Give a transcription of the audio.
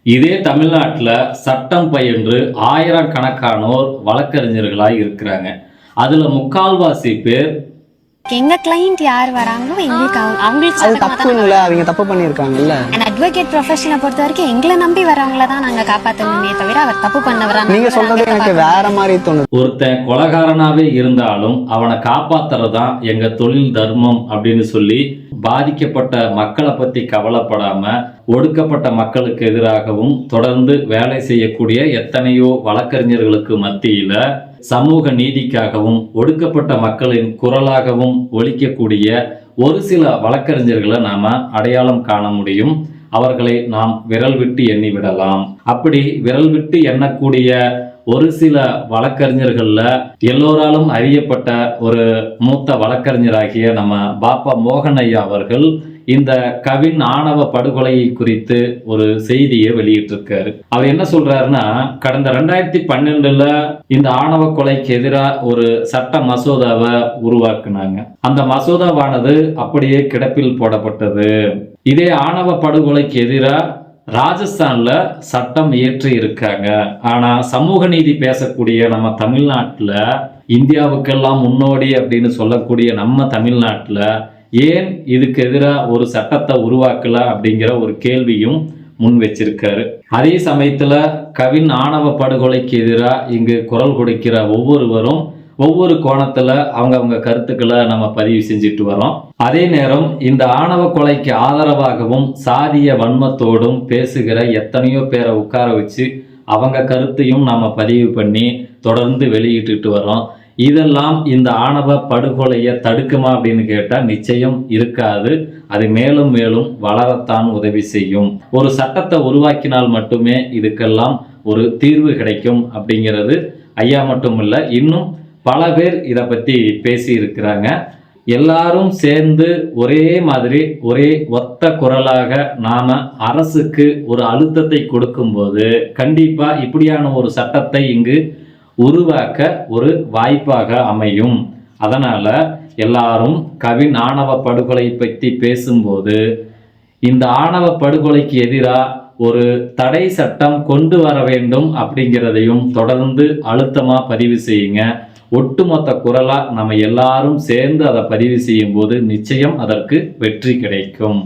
இதே தமிழ்நாட்டில் சட்டம் பயின்று ஆயிரக்கணக்கானோர் வழக்கறிஞர்களாய் இருக்கிறாங்க. அதுல முக்கால்வாசி பேர் எங்க கிளையண்ட் யார் வராங்களோ எங்களுக்கு அவங்களுக்கு அது தப்பு இல்ல, அவங்க தப்பு பண்ணிருக்காங்கல்ல. அட்வொகேட் ப்ரொஃபஷனை பொறுத்த வரைக்கும் எங்களை நம்பி வரவங்கள தான் நாங்க காப்பாத்தணுமே தவிர அவர் தப்பு பண்ணவரா நீங்க சொல்றது எனக்கு வேற மாதிரி தோணுது. ஒருத்தன் கொலகாரனாவே இருந்தாலும் அவனை காப்பாத்துறதுதான் எங்க தொழில் தர்மம் அப்படின்னு சொல்லி பாதிக்கப்பட்ட மக்களை பத்தி கவலைப்படாம ஒடுக்கப்பட்ட மக்களுக்கு எதிராகவும் தொடர்ந்து வேலை செய்யக்கூடிய எத்தனையோ வழக்கறிஞர்களுக்கு மத்தியில சமூக நீதிக்காகவும் ஒடுக்கப்பட்ட மக்களின் குரலாகவும் ஒலிக்கக்கூடிய ஒரு சில வழக்கறிஞர்களை நாம அடையாளம் காண முடியும். அவர்களை நாம் விரல் விட்டு எண்ணிவிடலாம். அப்படி விரல் விட்டு எண்ணக்கூடிய ஒரு சில வழக்கறிஞர்கள்ல எல்லோராலும் அறியப்பட்ட ஒரு மூத்த வழக்கறிஞராகிய நம்ம பாப்பா மோகன் ஐயா அவர்கள் இந்த கவின் ஆணவ படுகொலை குறித்து ஒரு செய்தியை வெளியிட்டிருக்காரு. அவர் என்ன சொல்றாருன்னா, கடந்த 2012 இந்த ஆணவ கொலைக்கு எதிராக ஒரு சட்ட மசோதாவை உருவாக்குனாங்க. அந்த மசோதாவானது அப்படியே கிடப்பில் போடப்பட்டது. இதே ஆணவ படுகொலைக்கு எதிராக ராஜஸ்தான்ல சட்டம் இயற்றி இருக்காங்க. ஆனா சமூக நீதி பேசக்கூடிய நம்ம தமிழ்நாட்டுல, இந்தியாவுக்கெல்லாம் முன்னோடி அப்படின்னு சொல்லக்கூடிய நம்ம தமிழ்நாட்டுல ஏன் இதுக்கு எதிராக ஒரு சட்டத்தை உருவாக்கல அப்படிங்கிற ஒரு கேள்வியும் முன் வச்சிருக்காரு. அதே சமயத்துல கவின் ஆணவ படுகொலைக்கு எதிராக இங்கு குரல் கொடுக்கிற ஒவ்வொருவரும் ஒவ்வொரு கோணத்துல அவங்க கருத்துக்களை நம்ம பதிவு செஞ்சுட்டு வரோம். அதே நேரம் இந்த ஆணவ கொலைக்கு ஆதரவாகவும் சாதிய வன்மத்தோடும் பேசுகிற எத்தனையோ பேரை உட்கார வச்சு அவங்க கருத்தையும் நாம பதிவு பண்ணி தொடர்ந்து வெளியிட்டு வரோம். இதெல்லாம் இந்த ஆணவ படுகொலையை தடுக்குமா அப்படின்னு கேட்டா நிச்சயம் இருக்காது. அது மேலும் மேலும் வளரத்தான் உதவி செய்யும். ஒரு சட்டத்தை உருவாக்கினால் மட்டுமே இதுக்கெல்லாம் ஒரு தீர்வு கிடைக்கும் அப்படிங்கிறது ஐயா மட்டும் இல்லை, இன்னும் பல பேர் இதை பற்றி பேசி இருக்கிறாங்க. எல்லாரும் சேர்ந்து ஒரே மாதிரி ஒரே ஒத்த குரலாக நாம அரசுக்கு ஒரு அழுத்தத்தை கொடுக்கும்போது கண்டிப்பா இப்படியான ஒரு சட்டத்தை இங்கு உருவாக்க ஒரு வாய்ப்பாக அமையும். அதனால எல்லாரும் கவின் ஆணவ படுகொலை பற்றி பேசும்போது இந்த ஆணவ படுகொலைக்கு எதிராக ஒரு தடை சட்டம் கொண்டு வர வேண்டும் அப்படிங்கிறதையும் தொடர்ந்து அழுத்தமா பதிவு செய்யுங்க. ஒட்டுமொத்த குரலா நம்ம எல்லாரும் சேர்ந்து அதை பதிவு செய்யும் போது நிச்சயம் அதற்கு வெற்றி கிடைக்கும்.